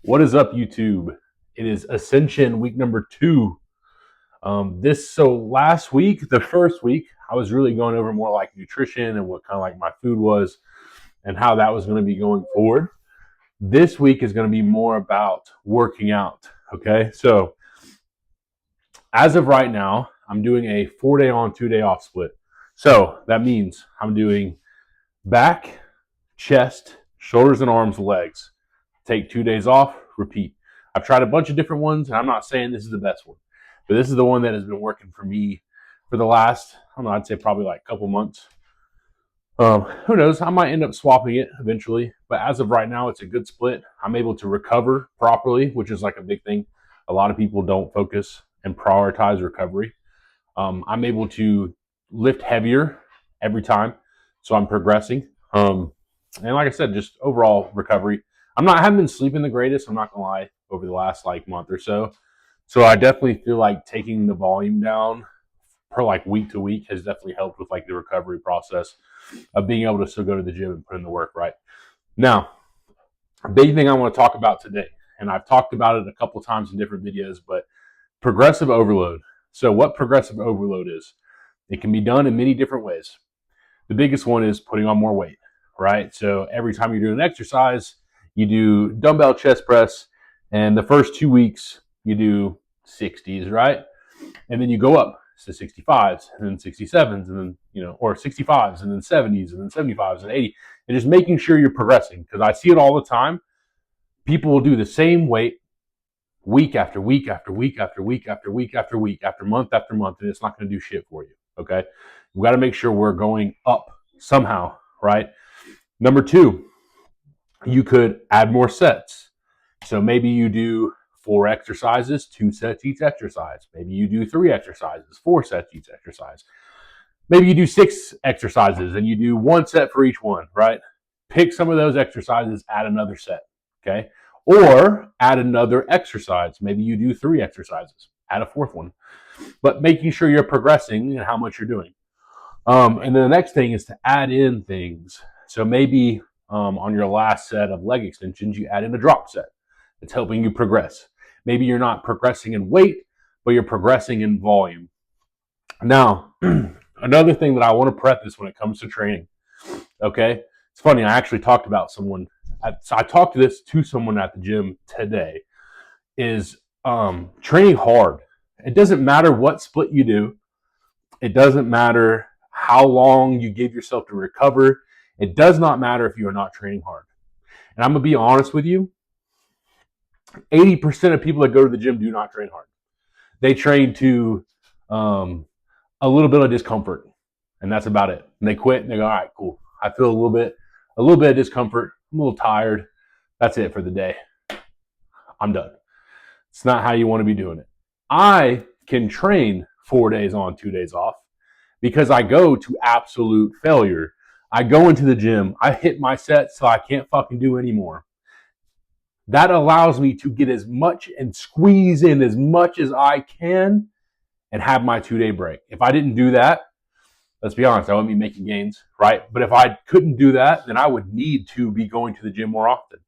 What is up, YouTube? It is Ascension week number 2. So last week, the first week, I was really going over more like nutrition and what kind of like my food was and how that was going to be going forward. This week is going to be more about working out. Okay, so as of right now, I'm doing a 4-day on, 2-day off split. So that means I'm doing back, chest, shoulders and arms, legs. Take 2 days off, repeat. I've tried a bunch of different ones, and I'm not saying this is the best one, but this is the one that has been working for me for the last, I don't know, I'd say probably like a couple months. Who knows? I might end up swapping it eventually, but as of right now, it's a good split. I'm able to recover properly, which is like a big thing. A lot of people don't focus and prioritize recovery. I'm able to lift heavier every time, so I'm progressing. And like I said, just overall recovery. I haven't been sleeping the greatest, I'm not gonna lie, over the last like month or so. So I definitely feel like taking the volume down per like week to week has definitely helped with like the recovery process of being able to still go to the gym and put in the work, right? Now, a big thing I want to talk about today, and I've talked about it a couple times in different videos, but progressive overload. So what progressive overload is, it can be done in many different ways. The biggest one is putting on more weight, right? So every time you're doing an exercise, you do dumbbell chest press, and the first 2 weeks you do 60s, right? And then you go up to 65s and then 67s and then, or 65s and then 70s and then 75s and 80, and just making sure you're progressing, because I see it all the time. People will do the same weight week after week after week after week after week after week after month, and it's not going to do shit for you. Okay, we got to make sure we're going up somehow, right? Number 2, you could add more sets. So maybe you do 4 exercises, 2 sets each exercise. Maybe you do 3 exercises, 4 sets each exercise. Maybe you do 6 exercises and you do 1 set for each one, right? Pick some of those exercises, add another set, okay? Or add another exercise. Maybe you do 3 exercises, add a 4th one. But making sure you're progressing and how much you're doing. And then the next thing is to add in things. So maybe on your last set of leg extensions, you add in a drop set. It's helping you progress. Maybe you're not progressing in weight, but you're progressing in volume. Now, another thing that I want to preface when it comes to training, okay? It's funny, I actually talked about someone, so I talked this to someone at the gym today, is training hard. It doesn't matter what split you do. It doesn't matter how long you give yourself to recover. It does not matter if you are not training hard. And I'm going to be honest with you, 80% of people that go to the gym do not train hard. They train to a little bit of discomfort, and that's about it. And they quit and they go, all right, cool. I feel a little bit of discomfort. I'm a little tired. That's it for the day. I'm done. It's not how you want to be doing it. I can train 4 days on, 2 days off, because I go to absolute failure. I go into the gym, I hit my sets so I can't fucking do anymore. That allows me to get as much and squeeze in as much as I can and have my 2-day break. If I didn't do that, let's be honest, I wouldn't be making gains, right? But if I couldn't do that, then I would need to be going to the gym more often.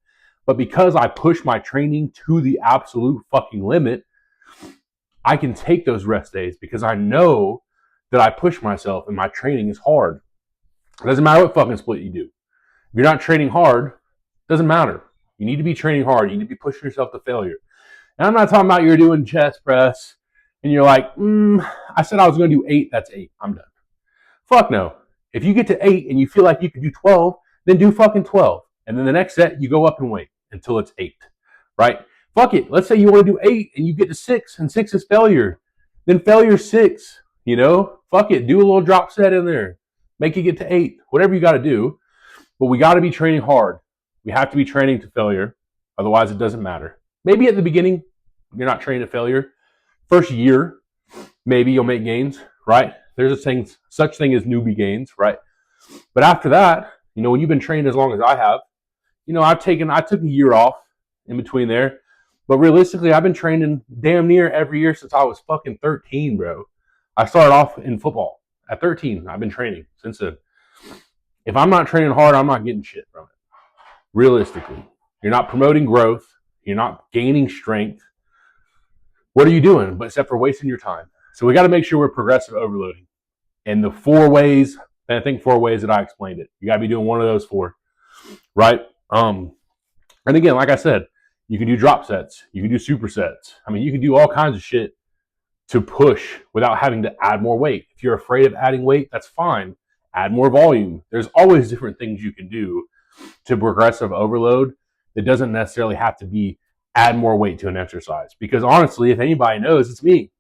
But because I push my training to the absolute fucking limit, I can take those rest days because I know that I push myself and my training is hard. It doesn't matter what fucking split you do. If you're not training hard, it doesn't matter. You need to be training hard. You need to be pushing yourself to failure. And I'm not talking about you're doing chest press and you're like, I said I was going to do 8, that's 8. I'm done. Fuck no. If you get to 8 and you feel like you can do 12, then do fucking 12. And then the next set, you go up and wait until it's 8, right? Fuck it. Let's say you want to do 8 and you get to 6 and 6 is failure. Then failure 6, Fuck it. Do a little drop set in there. Make it get to 8. Whatever you got to do. But we got to be training hard. We have to be training to failure. Otherwise, it doesn't matter. Maybe at the beginning, you're not training to failure. First year, maybe you'll make gains, right? There's such thing as newbie gains, right? But after that, when you've been trained as long as I have, I took a year off in between there. But realistically, I've been training damn near every year since I was fucking 13, bro. I started off in football at 13. I've been training since then. If I'm not training hard, I'm not getting shit from it. Realistically, you're not promoting growth. You're not gaining strength. What are you doing? But except for wasting your time. So we got to make sure we're progressive overloading. And the 4 ways, and I think 4 ways that I explained it. You got to be doing one of those 4, right? And again, like I said, you can do drop sets. You can do supersets. I mean, you can do all kinds of shit to push without having to add more weight. If you're afraid of adding weight, that's fine. Add more volume. There's always different things you can do to progressive overload. It doesn't necessarily have to be add more weight to an exercise. Because honestly, if anybody knows, it's me.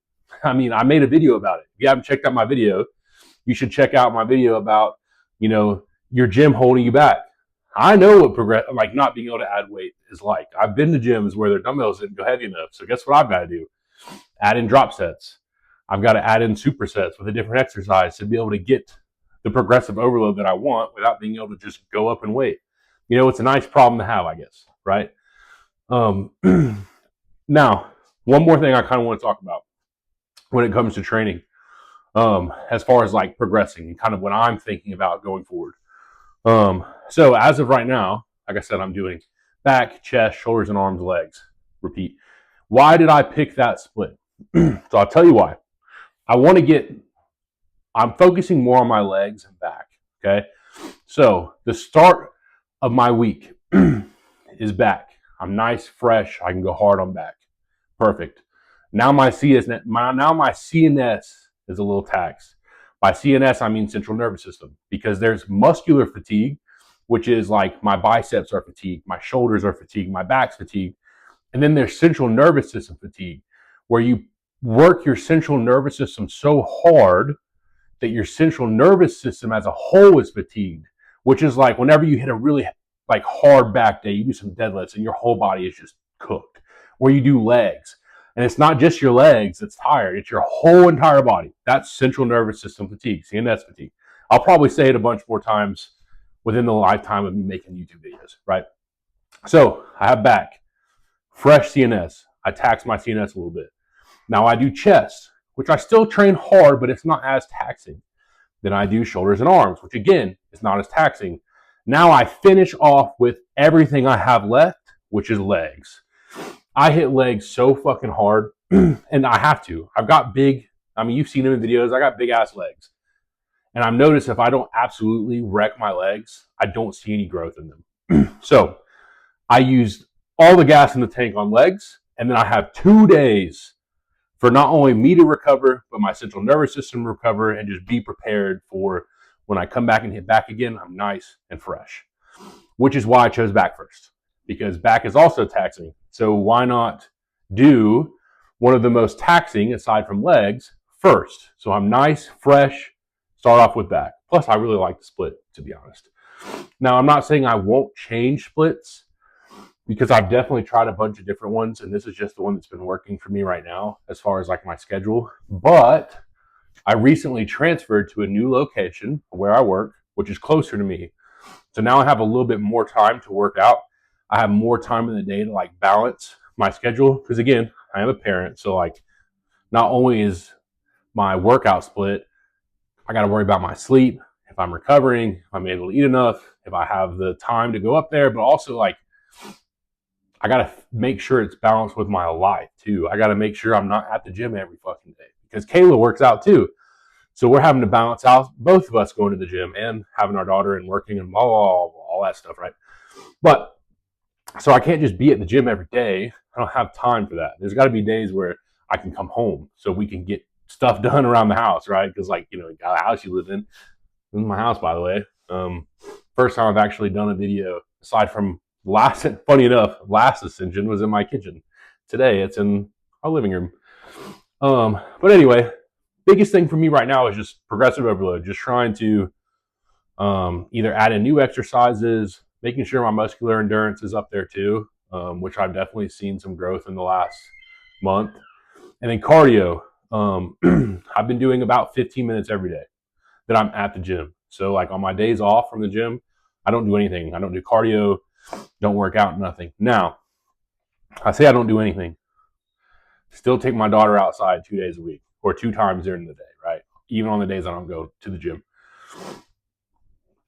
I mean, I made a video about it. If you haven't checked out my video, you should check out my video about, your gym holding you back. I know what like not being able to add weight is like. I've been to gyms where their dumbbells didn't go heavy enough. So guess what I've got to do? Add in drop sets. I've got to add in supersets with a different exercise to be able to get the progressive overload that I want without being able to just go up in weight. It's a nice problem to have, I guess, right? Now, one more thing I kind of want to talk about when it comes to training, as far as like progressing and kind of what I'm thinking about going forward. So as of right now, like I said, I'm doing back, chest, shoulders, and arms, legs. Repeat. Why did I pick that split? So I'll tell you why. I'm focusing more on my legs and back. Okay. So the start of my week is back. I'm nice, fresh. I can go hard on back. Perfect. Now my CNS is a little taxed. By CNS, I mean central nervous system, because there's muscular fatigue, which is like my biceps are fatigued, my shoulders are fatigued, my back's fatigued. And then there's central nervous system fatigue, where you work your central nervous system so hard that your central nervous system as a whole is fatigued, which is like whenever you hit a really like hard back day, you do some deadlifts and your whole body is just cooked. Or you do legs, and it's not just your legs that's tired, it's your whole entire body. That's central nervous system fatigue, CNS fatigue. I'll probably say it a bunch more times within the lifetime of me making YouTube videos, right? So I have back, fresh CNS. I tax my CNS a little bit. Now I do chest, which I still train hard, but it's not as taxing. Then I do shoulders and arms, which again, is not as taxing. Now I finish off with everything I have left, which is legs. I hit legs so fucking hard, and I have to. I've got you've seen them in videos, I got big ass legs. And I've noticed if I don't absolutely wreck my legs, I don't see any growth in them. So I used all the gas in the tank on legs, and then I have 2 days for not only me to recover, but my central nervous system to recover and just be prepared for when I come back and hit back again, I'm nice and fresh. Which is why I chose back first, because back is also taxing. So why not do one of the most taxing, aside from legs, first? So I'm nice, fresh, start off with back. Plus, I really like the split, to be honest. Now, I'm not saying I won't change splits, because I've definitely tried a bunch of different ones, and this is just the one that's been working for me right now as far as like my schedule. But I recently transferred to a new location where I work, which is closer to me. So now I have a little bit more time to work out. I have more time in the day to like balance my schedule, because again, I am a parent. So like not only is my workout split, I got to worry about my sleep, if I'm recovering, if I'm able to eat enough, if I have the time to go up there, but also like I got to make sure it's balanced with my life too. I got to make sure I'm not at the gym every fucking day, because Kayla works out too. So we're having to balance out, both of us going to the gym and having our daughter and working and blah, blah, blah, all that stuff, right? But so I can't just be at the gym every day. I don't have time for that. There's got to be days where I can come home so we can get stuff done around the house, right? Because like, you got a house you live in. This is my house, by the way. First time I've actually done a video, aside from funny enough, last Ascension was in my kitchen. Today it's in our living room. But anyway, biggest thing for me right now is just progressive overload. Just trying to either add in new exercises, making sure my muscular endurance is up there too, which I've definitely seen some growth in the last month. And then cardio. I've been doing about 15 minutes every day that I'm at the gym. So like on my days off from the gym, I don't do anything. I don't do cardio, don't work out, nothing. Now, I say I don't do anything. Still take my daughter outside 2 days a week or 2 times during the day, right? Even on the days I don't go to the gym.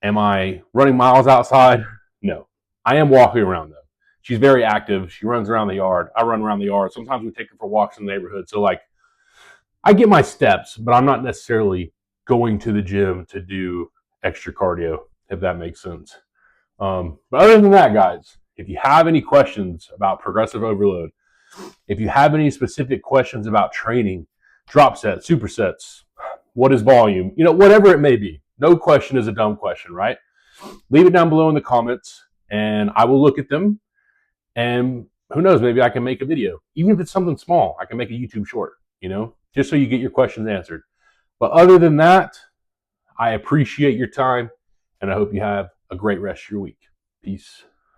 Am I running miles outside? No. I am walking around though. she's very active. She runs around the yard. I run around the yard. Sometimes we take her for walks in the neighborhood. So like I get my steps, but I'm not necessarily going to the gym to do extra cardio, if that makes sense. But other than that, guys, if you have any questions about progressive overload, if you have any specific questions about training, drop sets, supersets, what is volume, whatever it may be, no question is a dumb question, right? Leave it down below in the comments and I will look at them. And who knows, maybe I can make a video. Even if it's something small, I can make a YouTube short, just so you get your questions answered. But other than that, I appreciate your time and I hope you have a great rest of your week. Peace.